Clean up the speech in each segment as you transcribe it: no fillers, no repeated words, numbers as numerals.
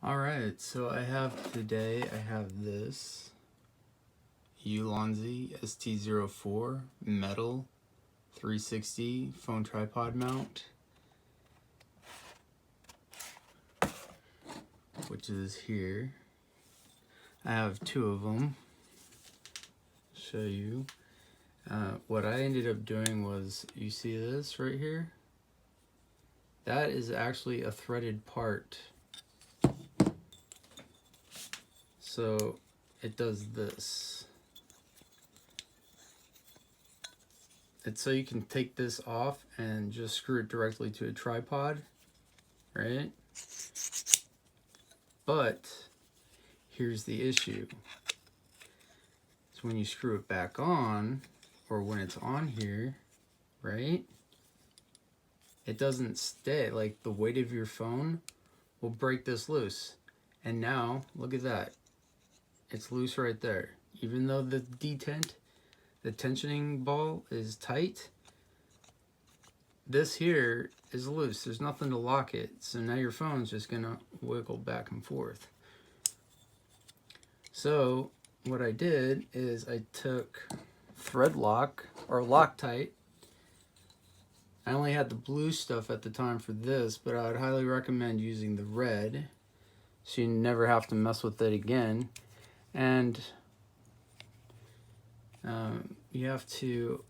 Alright, so I have this Ulanzi ST04 metal 360 phone tripod mount, which is here. I have two of them. Show you. What I ended up doing was, you see this right here? That is actually a threaded part. So it does this. It's so you can take this off and just screw it directly to a tripod, right? But here's the issue. So when you screw it back on, or when it's on here, right? It doesn't stay. Like, the weight of your phone will break this loose. And now, look at that. It's loose right there. Even though the tensioning ball is tight, this here is loose. There's nothing to lock it. So now your phone's just gonna wiggle back and forth. So what I did is I took thread lock or Loctite. I only had the blue stuff at the time for this, but I would highly recommend using the red so you never have to mess with it again. And you have to,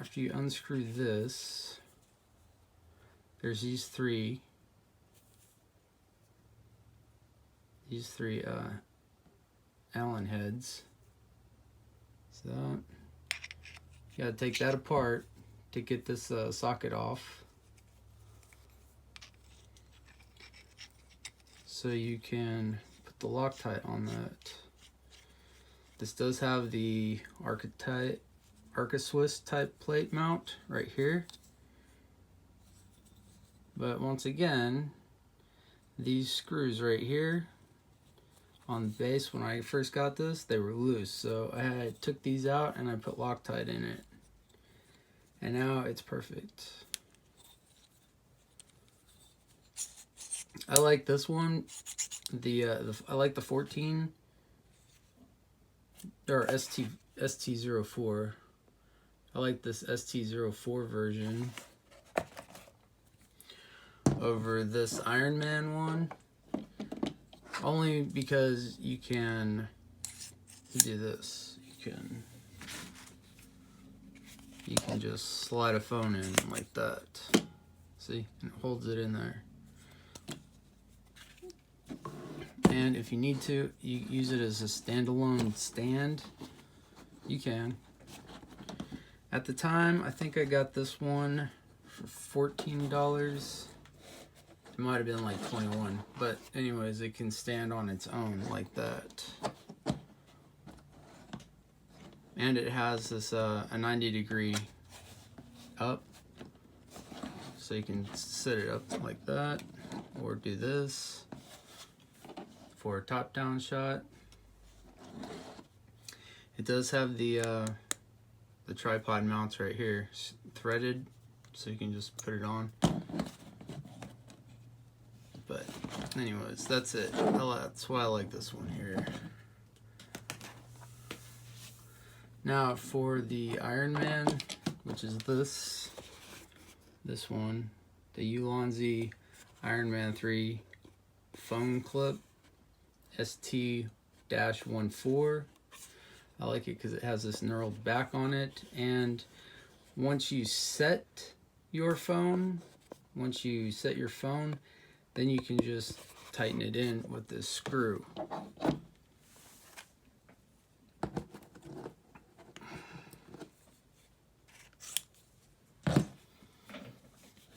after you unscrew this, there's these three Allen heads. So you gotta take that apart to get this socket off, so you can put the Loctite on that. This does have the Arca Swiss type plate mount right here, but once again, these screws right here on the base, when I first got this, they were loose, so I took these out and I put Loctite in it, and now it's perfect. I like this one. I like the 14 or ST04. I like this ST04 version over this Iron Man one, only because you can do this. You can just slide a phone in like that. See, and it holds it in there. And if you need to, you use it as a standalone stand. You can. At the time, I think I got this one for $14. It might have been like 21, but anyways, it can stand on its own like that. And it has this a 90-degree up, so you can set it up like that, or do this for a top-down shot. It does have the tripod mounts right here, threaded, so you can just put it on. But anyways, that's it. That's why I like this one here. Now for the Iron Man, which is this one, the Ulanzi Iron Man 3 phone clip ST-14. I like it because it has this knurled back on it, and once you set your phone, then you can just tighten it in with this screw.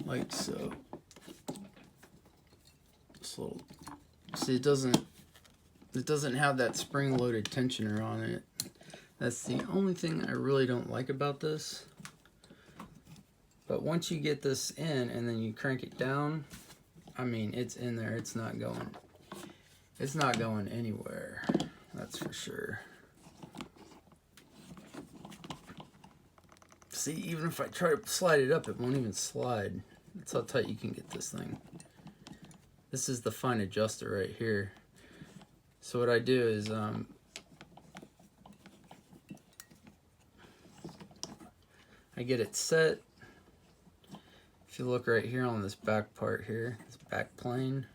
Like so. See, it doesn't have that spring-loaded tensioner on it. That's the only thing I really don't like about this. But once you get this in and then you crank it down, I mean, it's in there. It's not going anywhere. That's for sure. See, even if I try to slide it up, it won't even slide. That's how tight you can get this thing. This is the fine adjuster right here. So what I do is I get it set. If you look right here on this back part here, this back plane,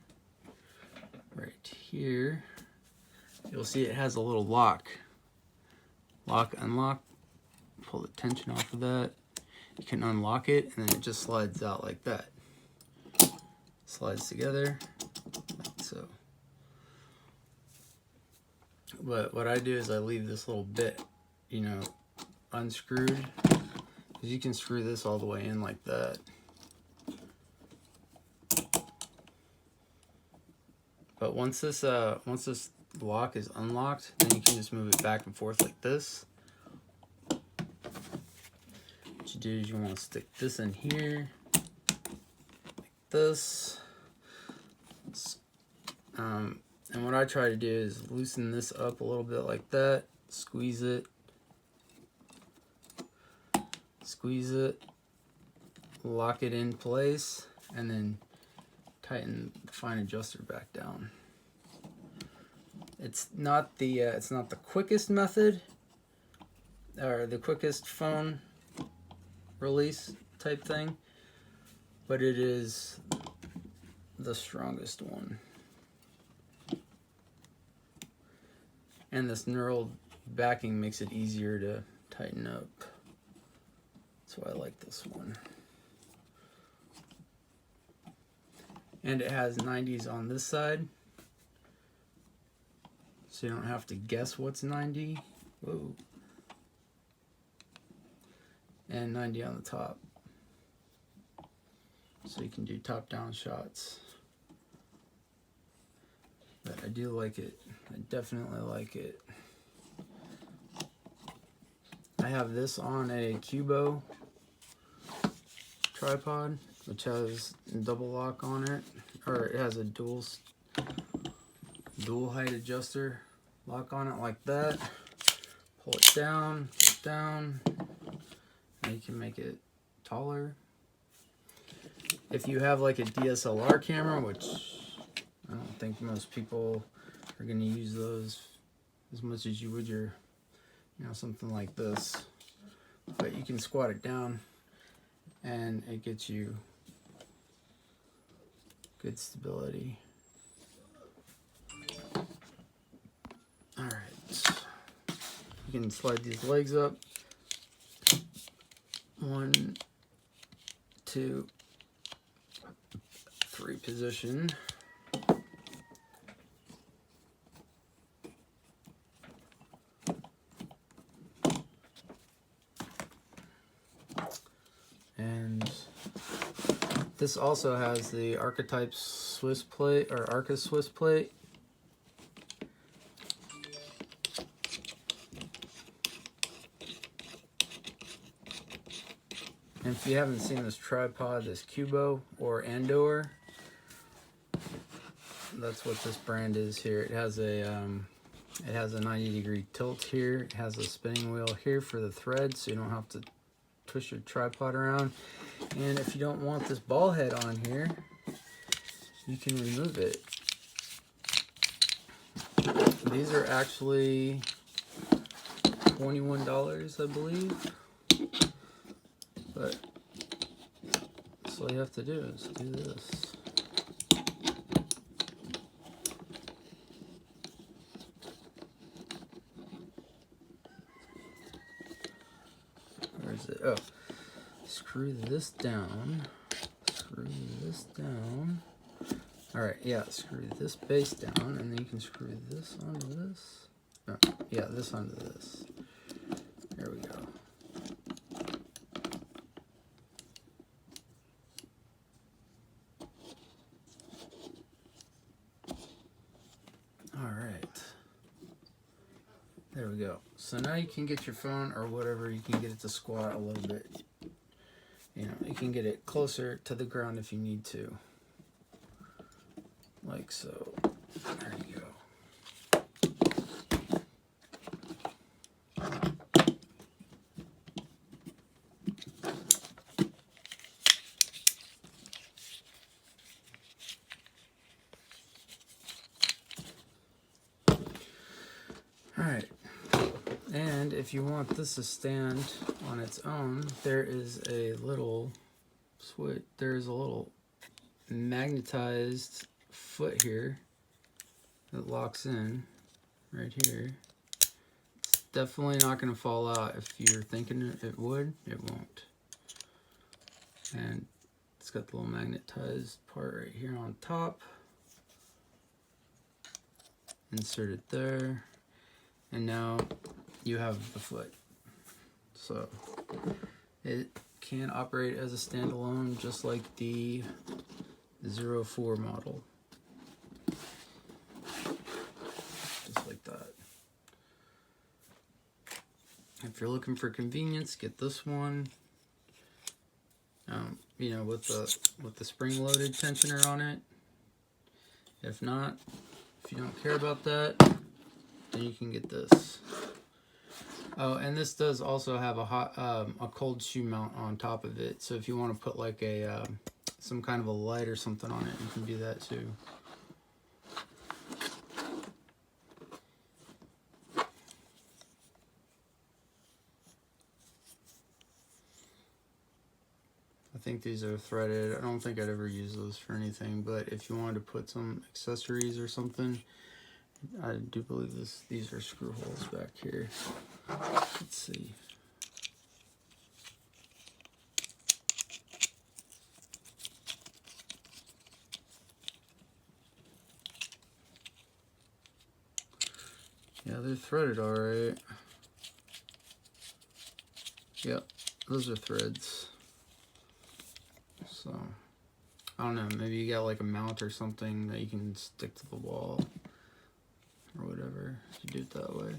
right here, you'll see it has a little lock. Lock, unlock, pull the tension off of that. You can unlock it and then it just slides out like that. Slides together, like so. But what I do is I leave this little bit, you know, unscrewed. Because you can screw this all the way in like that. But once this lock is unlocked, then you can just move it back and forth like this. What you do is you want to stick this in here, like this. And what I try to do is loosen this up a little bit like that, squeeze it, lock it in place, and then tighten the fine adjuster back down. It's not the quickest method or the quickest phone release type thing, but it is the strongest one. And this knurled backing makes it easier to tighten up. That's why I like this one. And it has 90s on this side, so you don't have to guess what's 90. Whoa. And 90 on the top, so you can do top-down shots. But I do like it. I definitely like it. I have this on a Cubo tripod, which has a double lock on it, or it has a dual height adjuster lock on it like that. Pull it down, and you can make it taller. If you have like a DSLR camera, which I don't think most people are going to use those as much as you would your, you know, something like this. But you can squat it down and it gets you good stability. Alright. You can slide these legs up. 1, 2, 3 position. And this also has the Archetype Swiss plate, or Arca Swiss plate. And if you haven't seen this tripod, this Cubo or Andor, that's what this brand is here. It has a 90-degree tilt here. It has a spinning wheel here for the thread, so you don't have to twist your tripod around. And if you don't want this ball head on here, you can remove it. These are actually $21, I believe. But that's all you have to do is do this. Where is it? Oh, screw this down. Screw this down. Alright, yeah, screw this base down, and then you can screw this onto this. No, yeah, this onto this. There we go. Alright. There we go. So now you can get your phone or whatever, you can get it to squat a little bit. You know, you can get it closer to the ground if you need to. Like so. There you go. Alright, and if you want this to stand on its own, there is a little switch, there's a little magnetized foot here that locks in right here. It's definitely not going to fall out. If you're thinking it would, it won't. And it's got the little magnetized part right here on top. Insert it there. And now you have the foot. So it can operate as a standalone just like the 04 model. Just like that. If you're looking for convenience, get this one. You know, with the spring-loaded tensioner on it. If not, if you don't care about that, then you can get this. Oh, and this does also have a cold shoe mount on top of it. So if you want to put like a some kind of a light or something on it, you can do that too. I think these are threaded. I don't think I'd ever use those for anything, but if you wanted to put some accessories or something, I do believe these are screw holes back here. Let's see. Yeah, they're threaded all right. Yep, those are threads. So, I don't know, maybe you got like a mount or something that you can stick to the wall or whatever. You do it that way.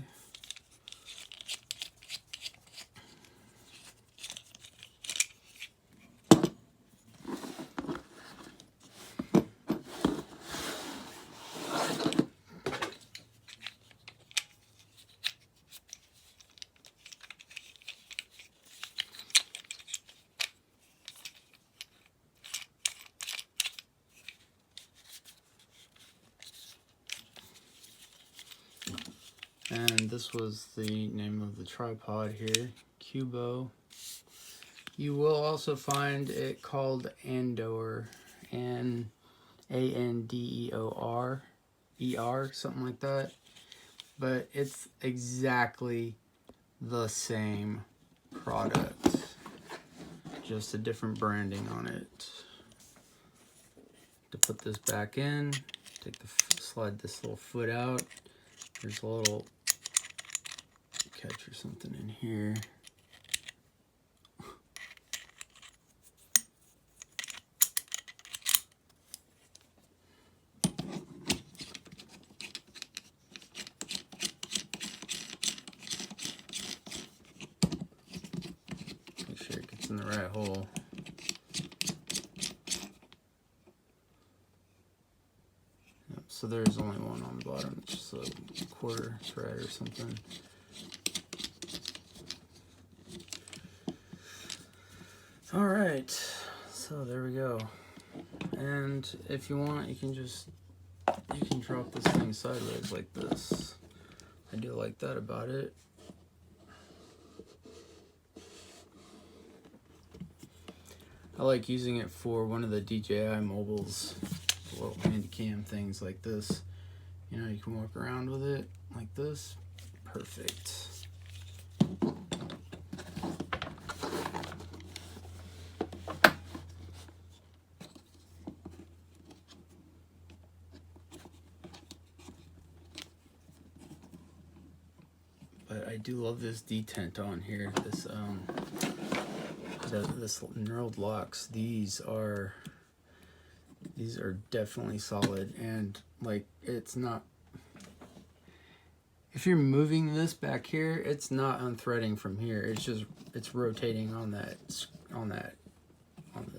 And this was the name of the tripod here, Cubo. You will also find it called Andor, Andeor, something like that. But it's exactly the same product, just a different branding on it. To put this back in, slide this little foot out. There's a little catch or something in here. Make sure it gets in the right hole. Yep, so there's only one on the bottom, just a quarter thread or something. All right, so there we go. And if you want, you can drop this thing sideways like this. I do like that about it. I like using it for one of the DJI mobiles, little handy cam things like this. You know, you can walk around with it like this. Perfect. But I do love this detent on here. This this knurled locks. These are definitely solid, and like it's not. If you're moving this back here, it's not unthreading from here. It's rotating on this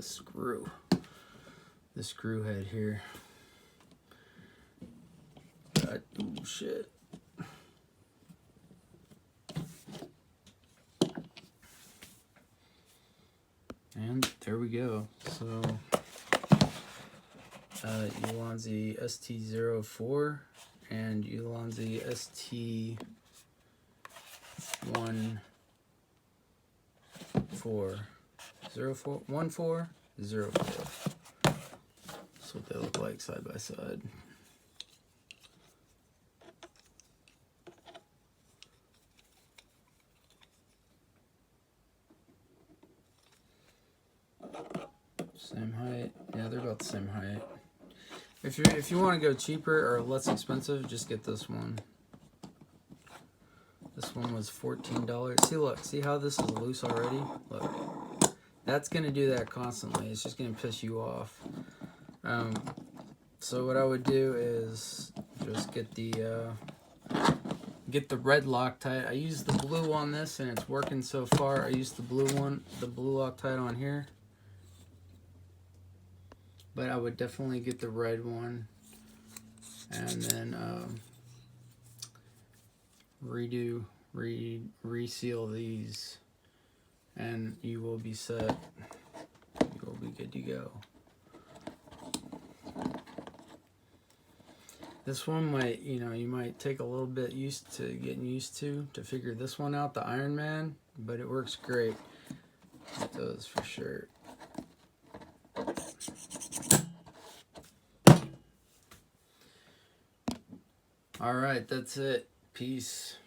screw. The screw head here. But, oh shit. And there we go. So Ulanzi ST04 and Ulanzi ST 1 4 0 4 1 4 0 4. That's what they look like side by side. Same height. Yeah, they're about the same height. If you want to go cheaper or less expensive, just get this one. This one was $14. See, look, see how this is loose already? Look, that's gonna do that constantly. It's just gonna piss you off. So what I would do is just get the red Loctite. I use the blue on this, and it's working so far. I use the blue one, the blue Loctite on here. But I would definitely get the red one, and then reseal these, and you will be set. You will be good to go. This one might, you might take a little bit getting used to figure this one out, the Iron Man, but it works great. It does for sure. All right, that's it. Peace.